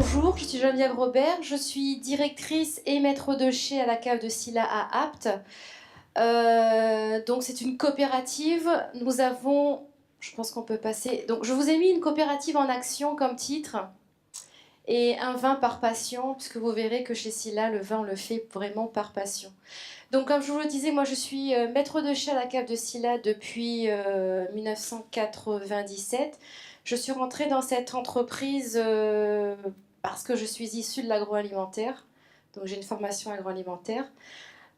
Bonjour, je suis Geneviève Robert, je suis directrice et maître de chai à la cave de Silla à Apt. Donc c'est une coopérative, nous avons, je pense qu'on peut passer, donc je vous ai mis une coopérative en action comme titre et un vin par passion, puisque vous verrez que chez Silla, le vin on le fait vraiment par passion. Donc comme je vous le disais, moi je suis maître de chai à la cave de Silla depuis 1997. Je suis rentrée dans cette entreprise parce que je suis issue de l'agroalimentaire. Donc j'ai une formation agroalimentaire.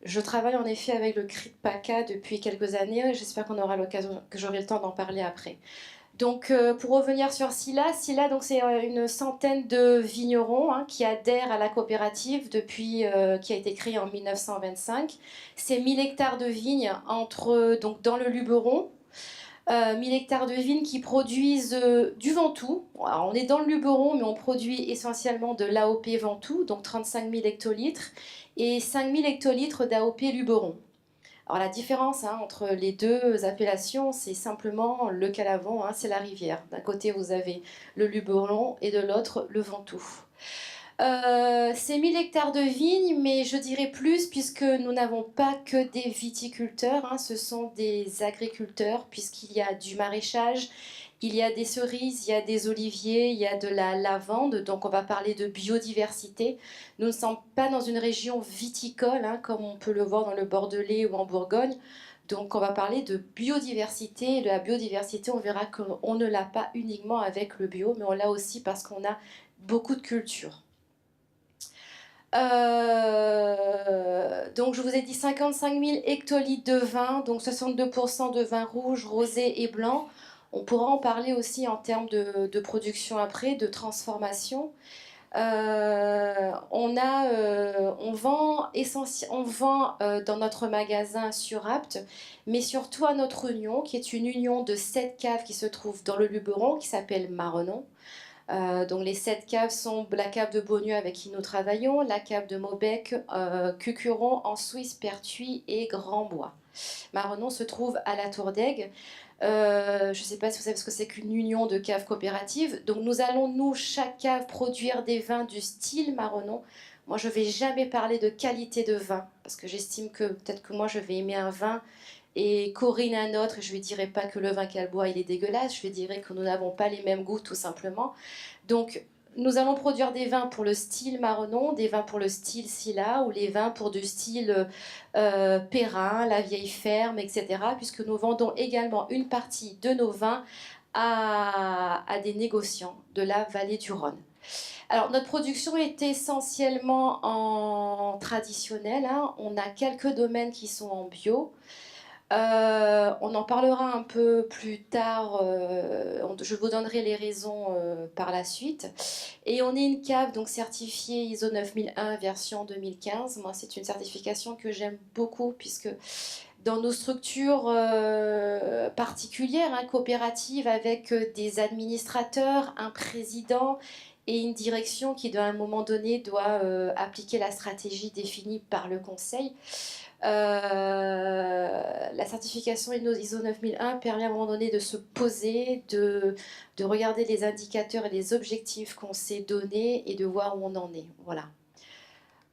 Je travaille en effet avec le CRI de PACA depuis quelques années et j'espère qu'on aura l'occasion, que j'aurai le temps d'en parler après. Donc pour revenir sur Silla donc c'est une centaine de vignerons qui adhèrent à la coopérative depuis qui a été créée en 1925. C'est 1000 hectares de vignes donc dans le Luberon. 1000 hectares de vignes qui produisent du Ventoux. Alors, on est dans le Luberon, mais on produit essentiellement de l'AOP Ventoux, donc 35 000 hectolitres, et 5 000 hectolitres d'AOP Luberon. Alors la différence entre les deux appellations, c'est simplement le Calavant, c'est la rivière. D'un côté, vous avez le Luberon et de l'autre, le Ventoux. C'est 1000 hectares de vignes, mais je dirais plus puisque nous n'avons pas que des viticulteurs, ce sont des agriculteurs puisqu'il y a du maraîchage, il y a des cerises, il y a des oliviers, il y a de la lavande, donc on va parler de biodiversité. Nous ne sommes pas dans une région viticole, comme on peut le voir dans le Bordelais ou en Bourgogne. Donc on va parler de biodiversité. Et de la biodiversité, on verra qu'on ne l'a pas uniquement avec le bio, mais on l'a aussi parce qu'on a beaucoup de cultures. Donc je vous ai dit 55 000 hectolitres de vin, donc 62% de vin rouge, rosé et blanc. On pourra en parler aussi en termes de production après, de transformation. On vend dans notre magasin sur Apt, mais surtout à notre union, qui est une union de 7 caves qui se trouve dans le Luberon, qui s'appelle Marenon. Donc les 7 caves sont la cave de Beaulieu avec qui nous travaillons, la cave de Maubec, Cucuron, en Suisse, Pertuis et Grandbois. Marenon se trouve à la Tour d'Aigle. Je ne sais pas si vous savez ce que c'est qu'une union de caves coopératives. Donc nous allons, chaque cave, produire des vins du style Marenon. Moi, je ne vais jamais parler de qualité de vin, parce que j'estime que peut-être que moi, je vais aimer un vin et Corinne un autre, et je lui dirai pas que le vin qu'elle boit il est dégueulasse, je lui dirai que nous n'avons pas les mêmes goûts tout simplement. Donc nous allons produire des vins pour le style Marenon, des vins pour le style Silla, ou les vins pour du style Perrin, la vieille ferme, etc. Puisque nous vendons également une partie de nos vins à des négociants de la vallée du Rhône. Alors notre production est essentiellement en traditionnel, on a quelques domaines qui sont en bio. On en parlera un peu plus tard, je vous donnerai les raisons par la suite. Et on est une cave donc certifiée ISO 9001 version 2015. Moi, c'est une certification que j'aime beaucoup puisque dans nos structures particulières, coopératives, avec des administrateurs, un président et une direction qui, à un moment donné, doit appliquer la stratégie définie par le conseil. La certification ISO 9001 permet à un moment donné de se poser, de regarder les indicateurs et les objectifs qu'on s'est donnés et de voir où on en est. Voilà.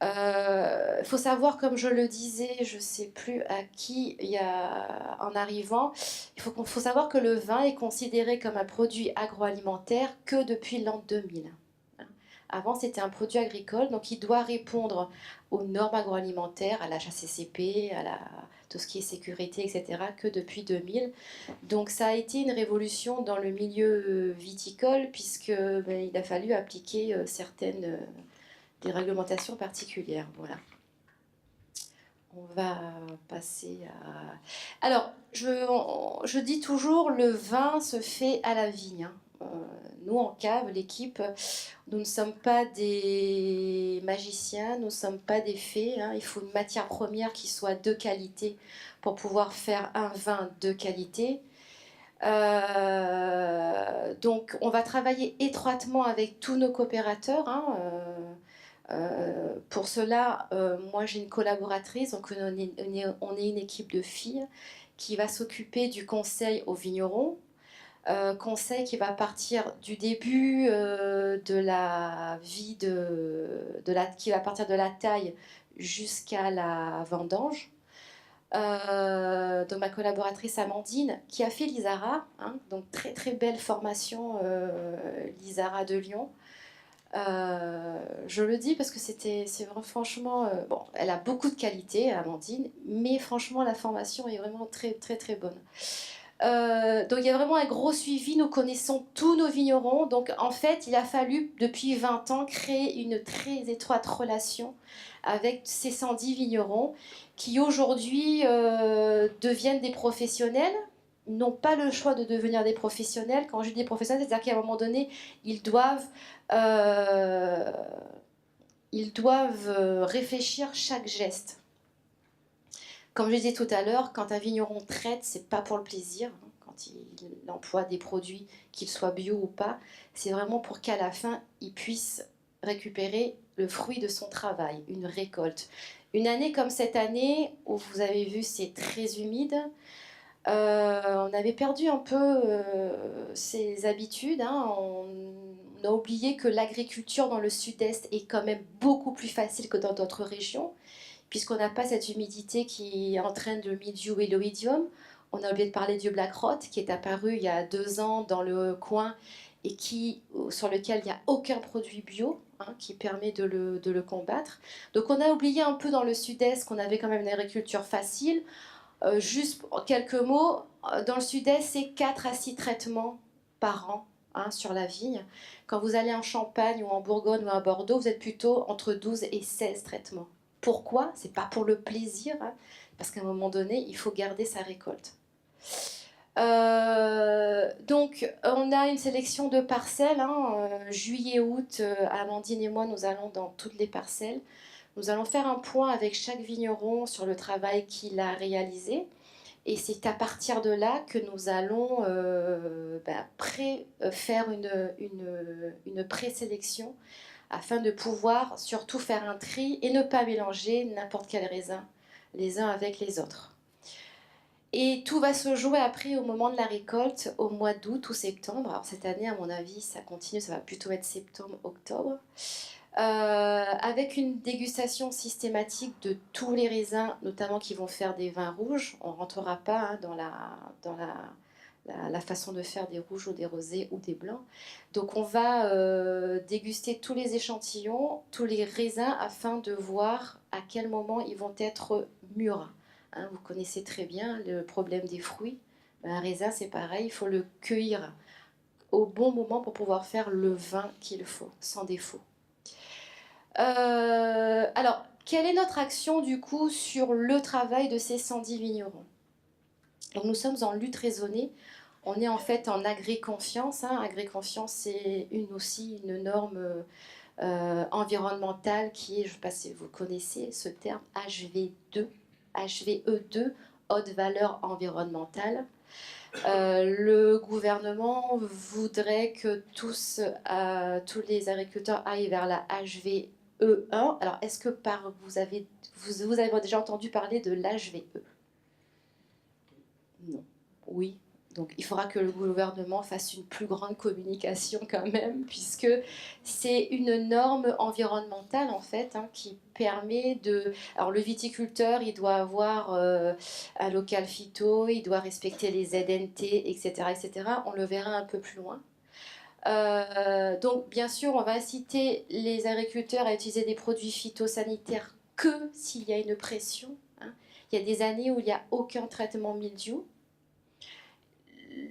Il faut savoir, comme je le disais, je ne sais plus à qui en arrivant, faut savoir que le vin est considéré comme un produit agroalimentaire que depuis l'an 2000. Avant, c'était un produit agricole, donc il doit répondre aux normes agroalimentaires, à la HACCP, tout ce qui est sécurité, etc., que depuis 2000. Donc ça a été une révolution dans le milieu viticole, puisque il a fallu appliquer certaines des réglementations particulières. Voilà. On va passer à... Alors, je dis toujours, le vin se fait à la vigne. Nous, en cave, l'équipe, nous ne sommes pas des magiciens, nous ne sommes pas des fées. Il faut une matière première qui soit de qualité pour pouvoir faire un vin de qualité. Donc, on va travailler étroitement avec tous nos coopérateurs. Pour cela, moi j'ai une collaboratrice, donc on est une équipe de filles qui va s'occuper du conseil aux vignerons, conseil qui va partir du début de la vie qui va partir de la taille jusqu'à la vendange. Donc ma collaboratrice Amandine, qui a fait l'ISARA, hein, donc très très belle formation, l'ISARA de Lyon. Je le dis parce que c'est vraiment franchement, bon, elle a beaucoup de qualités, Amandine, mais franchement la formation est vraiment très très très bonne. Donc il y a vraiment un gros suivi, nous connaissons tous nos vignerons, donc en fait il a fallu depuis 20 ans créer une très étroite relation avec ces 110 vignerons qui aujourd'hui deviennent des professionnels, n'ont pas le choix de devenir des professionnels. Quand je dis des professionnels, c'est-à-dire qu'à un moment donné euh, ils doivent réfléchir chaque geste. Comme je disais tout à l'heure, quand un vigneron traite, c'est pas pour le plaisir. Quand il emploie des produits, qu'ils soient bio ou pas, c'est vraiment pour qu'à la fin, il puisse récupérer le fruit de son travail, une récolte. Une année comme cette année, où vous avez vu, c'est très humide, on avait perdu un peu ses habitudes. Hein. On a oublié que l'agriculture dans le sud-est est quand même beaucoup plus facile que dans d'autres régions puisqu'on n'a pas cette humidité qui entraîne le mildiou et l'oïdium. On a oublié de parler du black rot qui est apparu il y a 2 ans dans le coin et sur lequel il n'y a aucun produit bio hein, qui permet de le combattre. Donc on a oublié un peu dans le sud-est qu'on avait quand même une agriculture facile. Juste quelques mots, dans le sud-est, c'est 4 à 6 traitements par an hein, sur la vigne. Quand vous allez en Champagne ou en Bourgogne ou à Bordeaux, vous êtes plutôt entre 12 et 16 traitements. Pourquoi? C'est pas pour le plaisir, hein, parce qu'à un moment donné, il faut garder sa récolte. Donc, on a une sélection de parcelles. Hein, juillet-août, Amandine et moi, nous allons dans toutes les parcelles. Nous allons faire un point avec chaque vigneron sur le travail qu'il a réalisé. Et c'est à partir de là que nous allons faire une présélection afin de pouvoir surtout faire un tri et ne pas mélanger n'importe quel raisin les uns avec les autres. Et tout va se jouer après au moment de la récolte, au mois d'août ou septembre. Alors cette année, à mon avis, ça continue, ça va plutôt être septembre, octobre. Avec une dégustation systématique de tous les raisins, notamment qui vont faire des vins rouges. On ne rentrera pas hein, dans la façon de faire des rouges ou des rosés ou des blancs. Donc on va déguster tous les échantillons, tous les raisins, afin de voir à quel moment ils vont être mûrs. Hein, vous connaissez très bien le problème des fruits. Un raisin, c'est pareil, il faut le cueillir au bon moment pour pouvoir faire le vin qu'il faut, sans défaut. Alors, quelle est notre action du coup sur le travail de ces 110 vignerons? Donc nous sommes en lutte raisonnée. On est en fait en agri-confiance. Hein. Agri-confiance, c'est aussi une norme environnementale qui est, je ne sais pas si vous connaissez ce terme, HVE2, HVE2, haute valeur environnementale. Le gouvernement voudrait que tous les agriculteurs aillent vers la HVE1. Alors, est-ce que vous avez déjà entendu parler de l'HVE? Non. Oui. Donc, il faudra que le gouvernement fasse une plus grande communication quand même, puisque c'est une norme environnementale, en fait, hein, qui permet de... Alors, le viticulteur, il doit avoir un local phyto, il doit respecter les ZNT, etc., etc. On le verra un peu plus loin. Donc, bien sûr, on va inciter les agriculteurs à utiliser des produits phytosanitaires que s'il y a une pression. Hein. Il y a des années où il n'y a aucun traitement mildiou.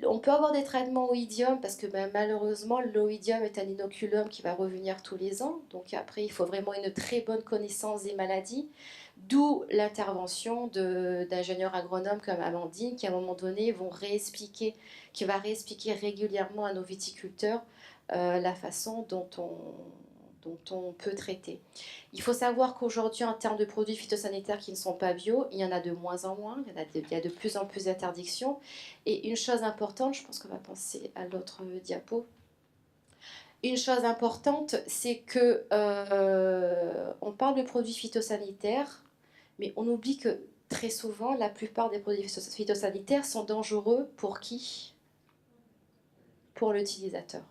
On peut avoir des traitements oïdium parce que malheureusement l'oïdium est un inoculum qui va revenir tous les ans. Donc après il faut vraiment une très bonne connaissance des maladies. D'où l'intervention d'ingénieurs agronomes comme Amandine qui à un moment donné qui va réexpliquer régulièrement à nos viticulteurs la façon dont on peut traiter. Il faut savoir qu'aujourd'hui, en termes de produits phytosanitaires qui ne sont pas bio, il y en a de moins en moins, il y a de plus en plus d'interdictions. Et une chose importante, je pense qu'on va penser à l'autre diapo, une chose importante, c'est que on parle de produits phytosanitaires, mais on oublie que très souvent, la plupart des produits phytosanitaires sont dangereux pour qui? pour l'utilisateur.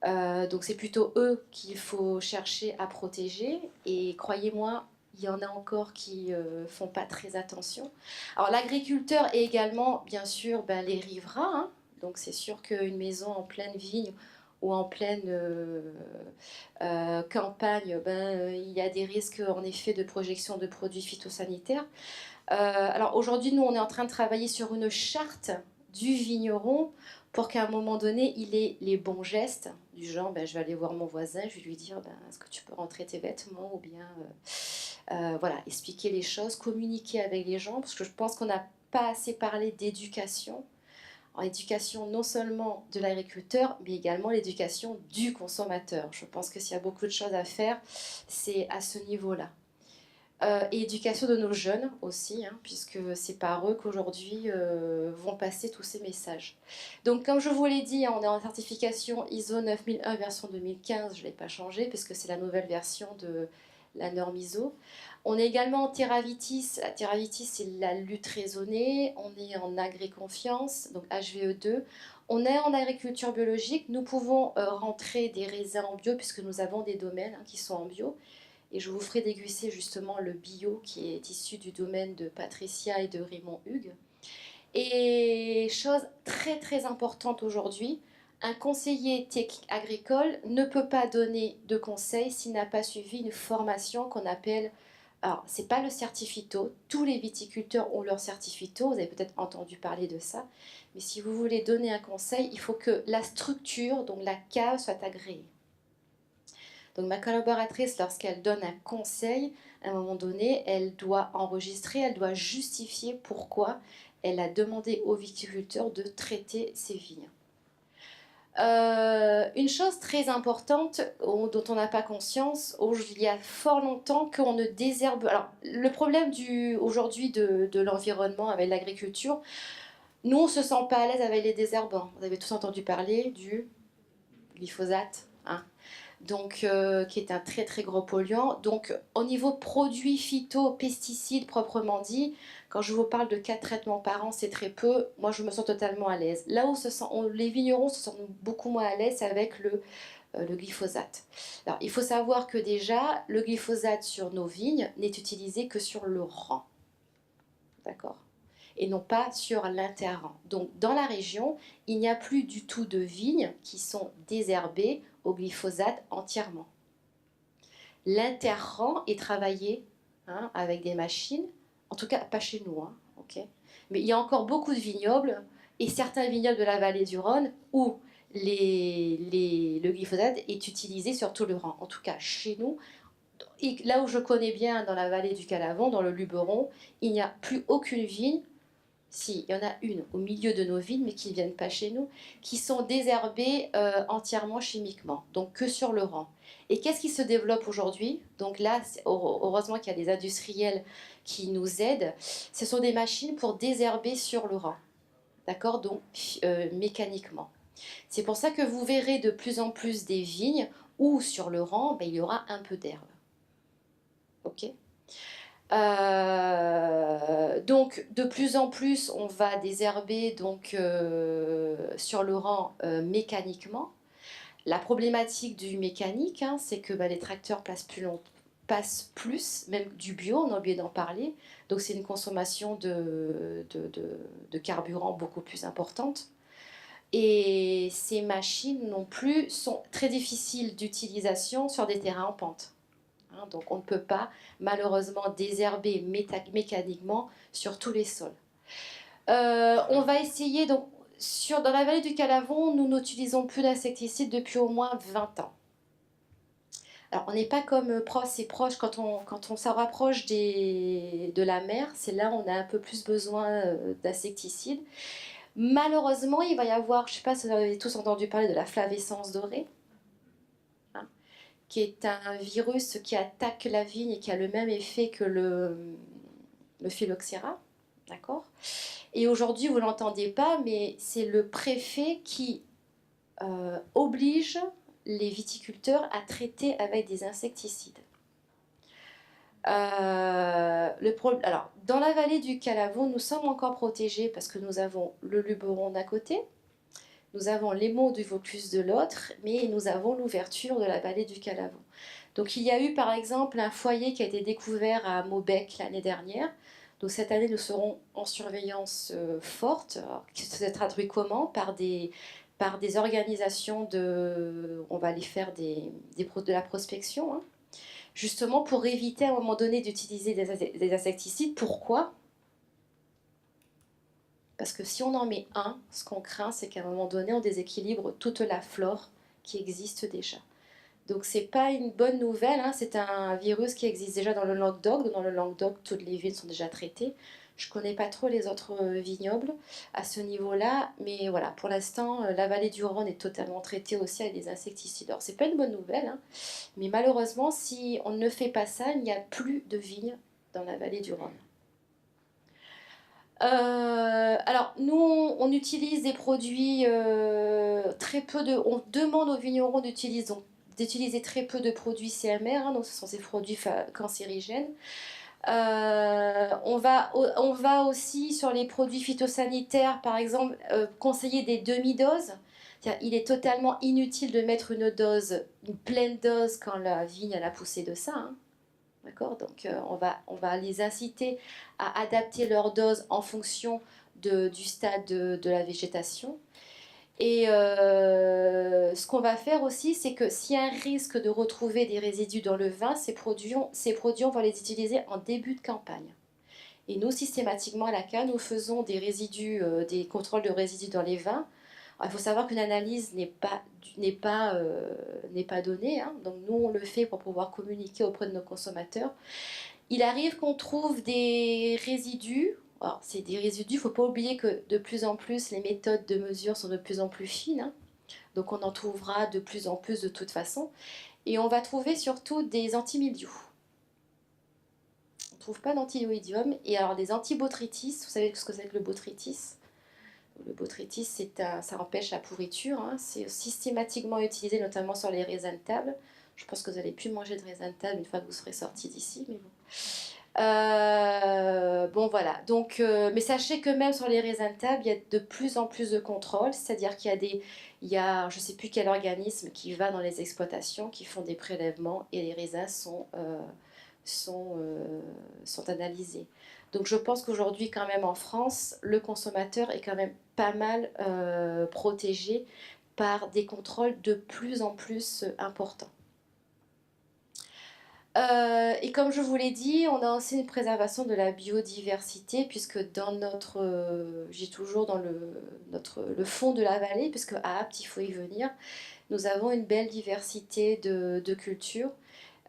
Donc c'est plutôt eux qu'il faut chercher à protéger, et croyez-moi, il y en a encore qui font pas très attention. Alors l'agriculteur est également, bien sûr, les riverains, hein. Donc c'est sûr qu'une maison en pleine vigne ou en pleine campagne, il y a des risques en effet de projection de produits phytosanitaires. Alors aujourd'hui, nous, on est en train de travailler sur une charte du vigneron pour qu'à un moment donné, il ait les bons gestes, du genre, je vais aller voir mon voisin, je vais lui dire, est-ce que tu peux rentrer tes vêtements, ou bien, voilà, expliquer les choses, communiquer avec les gens, parce que je pense qu'on n'a pas assez parlé d'éducation. En éducation non seulement de l'agriculteur, mais également l'éducation du consommateur. Je pense que s'il y a beaucoup de choses à faire, c'est à ce niveau-là. Et éducation de nos jeunes aussi, hein, puisque c'est par eux qu'aujourd'hui vont passer tous ces messages. Donc comme je vous l'ai dit, on est en certification ISO 9001 version 2015, je ne l'ai pas changé, puisque c'est la nouvelle version de la norme ISO. On est également en Terravitis. La Terravitis, c'est la lutte raisonnée. On est en agri-confiance, donc HVE2. On est en agriculture biologique. Nous pouvons rentrer des raisins en bio, puisque nous avons des domaines qui sont en bio. Et je vous ferai déguster justement le bio qui est issu du domaine de Patricia et de Raymond Hugues. Et chose très très importante aujourd'hui, un conseiller technique agricole ne peut pas donner de conseils s'il n'a pas suivi une formation qu'on appelle... Alors, ce n'est pas le certifito, tous les viticulteurs ont leur certifito, vous avez peut-être entendu parler de ça, mais si vous voulez donner un conseil, il faut que la structure, donc la cave, soit agréée. Donc ma collaboratrice, lorsqu'elle donne un conseil, à un moment donné, elle doit enregistrer, elle doit justifier pourquoi elle a demandé aux viticulteurs de traiter ses vignes. Une chose très importante dont on n'a pas conscience, il y a fort longtemps qu'on ne désherbe. Alors le problème aujourd'hui de l'environnement avec l'agriculture, nous on ne se sent pas à l'aise avec les désherbants. Vous avez tous entendu parler du glyphosate, hein, donc, qui est un très très gros polluant. Donc au niveau produits phyto, pesticides proprement dit, quand je vous parle de 4 traitements par an, c'est très peu. Moi je me sens totalement à l'aise. Là où les vignerons se sentent beaucoup moins à l'aise, c'est avec le glyphosate. Alors il faut savoir que déjà le glyphosate sur nos vignes n'est utilisé que sur le rang, d'accord, et non pas sur l'interrang. Donc dans la région, il n'y a plus du tout de vignes qui sont désherbées au glyphosate entièrement. L'interrang est travaillé, hein, avec des machines, en tout cas pas chez nous, hein, okay. Mais il y a encore beaucoup de vignobles, et certains vignobles de la vallée du Rhône où le glyphosate est utilisé sur tout le rang. En tout cas chez nous, et là où je connais bien, dans la vallée du Calavon, dans le Luberon, il n'y a plus aucune vigne. Si, il y en a une au milieu de nos vignes, mais qui ne viennent pas chez nous, qui sont désherbées entièrement chimiquement, donc que sur le rang. Et qu'est-ce qui se développe aujourd'hui? Donc là, heureusement qu'il y a des industriels qui nous aident. Ce sont des machines pour désherber sur le rang, d'accord, donc mécaniquement. C'est pour ça que vous verrez de plus en plus des vignes où sur le rang, il y aura un peu d'herbe. Ok? Donc de plus en plus on va désherber donc, sur le rang mécaniquement. La problématique du mécanique, hein, c'est que les tracteurs passent plus, même du bio, on a oublié d'en parler, donc c'est une consommation de carburant beaucoup plus importante. Et ces machines non plus sont très difficiles d'utilisation sur des terrains en pente. Donc on ne peut pas malheureusement désherber mécaniquement sur tous les sols. On va essayer, donc dans la vallée du Calavon, nous n'utilisons plus d'insecticides depuis au moins 20 ans. Alors on n'est pas comme c'est proche, quand on s'en rapproche de la mer, c'est là où on a un peu plus besoin d'insecticides. Malheureusement, il va y avoir, je ne sais pas si vous avez tous entendu parler de la flavescence dorée, qui est un virus qui attaque la vigne et qui a le même effet que le phylloxéra, d'accord. Et aujourd'hui, vous ne l'entendez pas, mais c'est le préfet qui oblige les viticulteurs à traiter avec des insecticides. Alors, dans la vallée du Calavon, nous sommes encore protégés parce que nous avons le Luberon d'un côté, nous avons les monts du Vaucluse de l'autre, mais nous avons l'ouverture de la vallée du Calavon. Donc il y a eu par exemple un foyer qui a été découvert à Maubec l'année dernière. Donc cette année, nous serons en surveillance forte, qui se traduit comment par des organisations de... On va aller faire de la prospection, hein, justement pour éviter à un moment donné d'utiliser des insecticides. Pourquoi? Parce que si on en met un, ce qu'on craint, c'est qu'à un moment donné, on déséquilibre toute la flore qui existe déjà. Donc c'est pas une bonne nouvelle, hein. C'est un virus qui existe déjà dans le Languedoc. Dans le Languedoc, toutes les villes sont déjà traitées. Je connais pas trop les autres vignobles à ce niveau-là, mais voilà, pour l'instant, la vallée du Rhône est totalement traitée aussi avec des insecticides. Alors c'est pas une bonne nouvelle, hein, mais malheureusement, si on ne fait pas ça, il n'y a plus de vignes dans la vallée du Rhône. Alors, nous, on utilise des produits très peu de. On demande aux vignerons d'utiliser très peu de produits CMR, hein, donc ce sont ces produits cancérigènes. On va aussi sur les produits phytosanitaires, par exemple, conseiller des demi-doses. Il est totalement inutile de mettre une pleine dose quand la vigne a poussé de ça, hein. D'accord. Donc on va les inciter à adapter leur dose en fonction du stade de la végétation. Et ce qu'on va faire aussi, c'est que s'il y a un risque de retrouver des résidus dans le vin, ces produits, on va les utiliser en début de campagne. Et nous, systématiquement à la cave, nous faisons des contrôles de résidus dans les vins. Alors, il faut savoir qu'une analyse n'est pas donnée, hein. Donc nous, on le fait pour pouvoir communiquer auprès de nos consommateurs. Il arrive qu'on trouve des résidus. Alors, c'est des résidus, il ne faut pas oublier que de plus en plus, les méthodes de mesure sont de plus en plus fines, hein. Donc on en trouvera de plus en plus de toute façon. Et on va trouver surtout des antimildious. On ne trouve pas d'antioïdium. Et alors des antibotrytis, vous savez ce que c'est que le botrytis? Le botrytis, ça empêche la pourriture, hein. C'est systématiquement utilisé, notamment sur les raisins de table. Je pense que vous n'allez plus manger de raisins de table une fois que vous serez sorti d'ici, mais bon. Bon voilà, donc, mais sachez que même sur les raisins de table, il y a de plus en plus de contrôles, c'est-à-dire il y a je ne sais plus quel organisme qui va dans les exploitations, qui font des prélèvements et les raisins sont analysés. Donc je pense qu'aujourd'hui quand même en France, le consommateur est quand même pas mal protégé par des contrôles de plus en plus importants. Et comme je vous l'ai dit, on a aussi une préservation de la biodiversité, puisque dans j'ai toujours dans le fond de la vallée, puisque à Apt, il faut y venir, nous avons une belle diversité de cultures.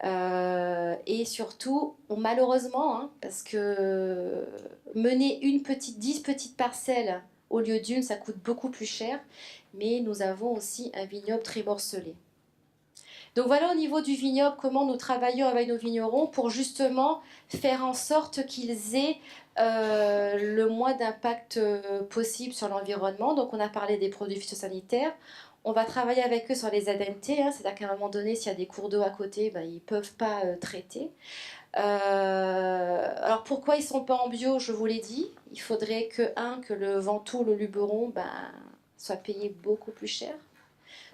Et surtout, malheureusement, hein, parce que mener 10 petites parcelles au lieu d'une, ça coûte beaucoup plus cher, mais nous avons aussi un vignoble très morcelé. Donc voilà au niveau du vignoble comment nous travaillons avec nos vignerons pour justement faire en sorte qu'ils aient le moins d'impact possible sur l'environnement. Donc on a parlé des produits phytosanitaires. On va travailler avec eux sur les ZNT, hein, c'est-à-dire qu'à un moment donné, s'il y a des cours d'eau à côté, ben, ils ne peuvent pas traiter. Alors pourquoi ils ne sont pas en bio, je vous l'ai dit. Il faudrait que le Ventoux, le Luberon, ben, soit payé beaucoup plus cher.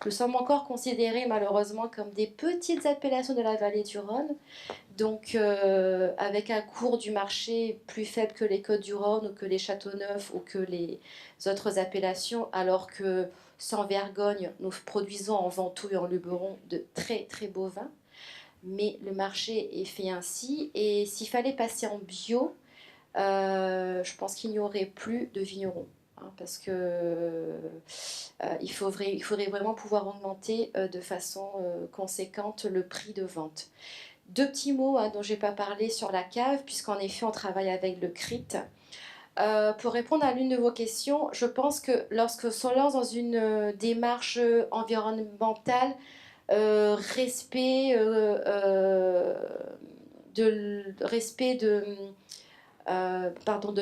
Nous sommes encore considérés malheureusement comme des petites appellations de la vallée du Rhône, donc avec un cours du marché plus faible que les Côtes-du-Rhône ou que les Châteauneuf ou que les autres appellations, alors que sans vergogne, nous produisons en Ventoux et en Luberon de très très beaux vins. Mais le marché est fait ainsi, et s'il fallait passer en bio, je pense qu'il n'y aurait plus de vignerons. Hein, parce que il faudrait vraiment pouvoir augmenter de façon conséquente le prix de vente. Deux petits mots, hein, dont je n'ai pas parlé sur la cave, puisqu'en effet on travaille avec le CRIT. Pour répondre à l'une de vos questions, je pense que lorsque on lance dans une démarche environnementale, respect de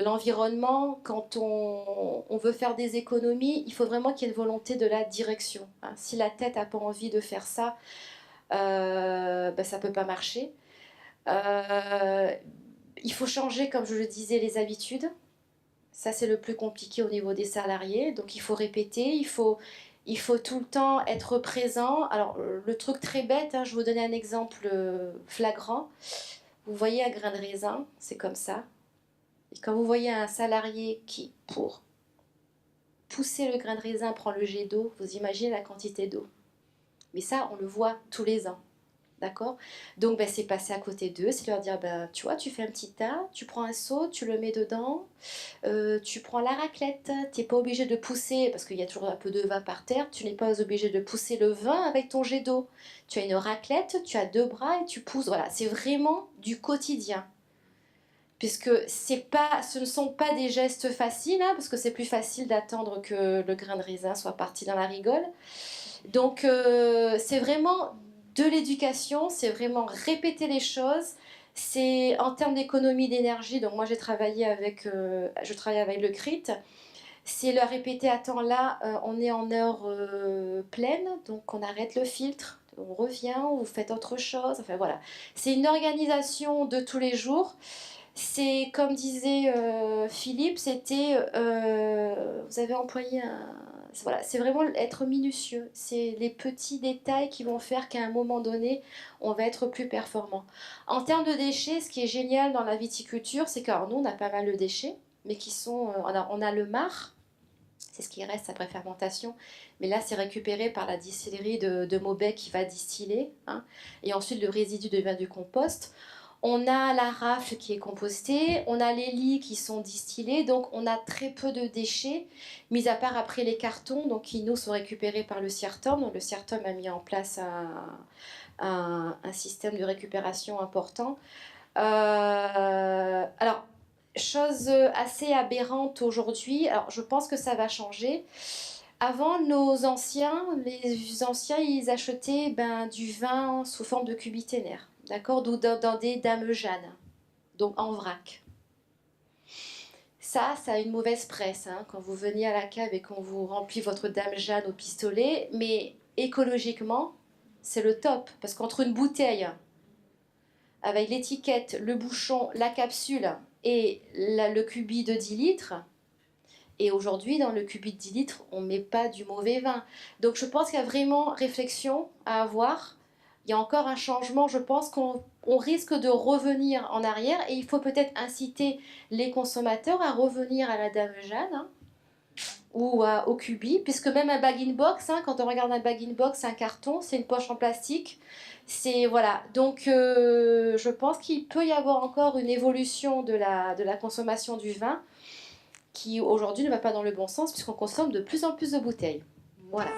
l'environnement, quand on veut faire des économies, il faut vraiment qu'il y ait une volonté de la direction, hein. Si la tête n'a pas envie de faire ça, ben ça ne peut pas marcher. Il faut changer, comme je le disais, les habitudes. Ça, c'est le plus compliqué au niveau des salariés. Donc, il faut répéter, il faut tout le temps être présent. Alors, le truc très bête, hein, je vais vous donner un exemple flagrant. Vous voyez un grain de raisin, c'est comme ça. Et quand vous voyez un salarié qui, pour pousser le grain de raisin, prend le jet d'eau, vous imaginez la quantité d'eau. Mais ça, on le voit tous les ans. D'accord? Donc, ben, c'est passer à côté d'eux, c'est leur dire, ben, tu vois, tu fais un petit tas, tu prends un seau, tu le mets dedans, tu prends la raclette, tu n'es pas obligé de pousser, parce qu'il y a toujours un peu de vin par terre, tu n'es pas obligé de pousser le vin avec ton jet d'eau. Tu as une raclette, tu as deux bras et tu pousses. Voilà, c'est vraiment du quotidien. Puisque ce ne sont pas des gestes faciles, hein, parce que c'est plus facile d'attendre que le grain de raisin soit parti dans la rigole. Donc c'est vraiment de l'éducation, c'est vraiment répéter les choses. C'est en termes d'économie d'énergie, donc moi je travaille avec le CRIT, c'est leur répéter, attends là, on est en heure pleine, donc on arrête le filtre, on revient, vous faites autre chose, enfin voilà. C'est une organisation de tous les jours. C'est comme disait Philippe, vous avez employé un... Voilà, c'est vraiment être minutieux. C'est les petits détails qui vont faire qu'à un moment donné, on va être plus performant. En termes de déchets, ce qui est génial dans la viticulture, c'est que nous, on a pas mal de déchets, mais qui sont... on a le marc, c'est ce qui reste après fermentation, mais là, c'est récupéré par la distillerie de Maubec qui va distiller, hein, et ensuite le résidu devient du compost. On a la rafle qui est compostée, on a les lits qui sont distillés, donc on a très peu de déchets, mis à part après les cartons, donc qui nous sont récupérés par le CIRTOM. Donc le CIRTOM a mis en place un système de récupération important. Alors, chose assez aberrante aujourd'hui, alors je pense que ça va changer. Avant, les anciens, ils achetaient du vin sous forme de cubiténaire, d'accord, dans des dames Jeanne, donc en vrac. Ça a une mauvaise presse, hein, quand vous venez à la cave et qu'on vous remplit votre dame Jeanne au pistolet, mais écologiquement, c'est le top, parce qu'entre une bouteille avec l'étiquette, le bouchon, la capsule et le cubi de 10 litres, et aujourd'hui, dans le cubi de 10 litres, on ne met pas du mauvais vin. Donc je pense qu'il y a vraiment réflexion à avoir. Il y a encore un changement, je pense qu'on risque de revenir en arrière et il faut peut-être inciter les consommateurs à revenir à la Dame Jeanne, hein, ou au cubi, puisque même un bag-in-box, hein, quand on regarde un bag-in-box, c'est un carton, c'est une poche en plastique. C'est voilà. Donc je pense qu'il peut y avoir encore une évolution de la consommation du vin qui aujourd'hui ne va pas dans le bon sens puisqu'on consomme de plus en plus de bouteilles. Voilà.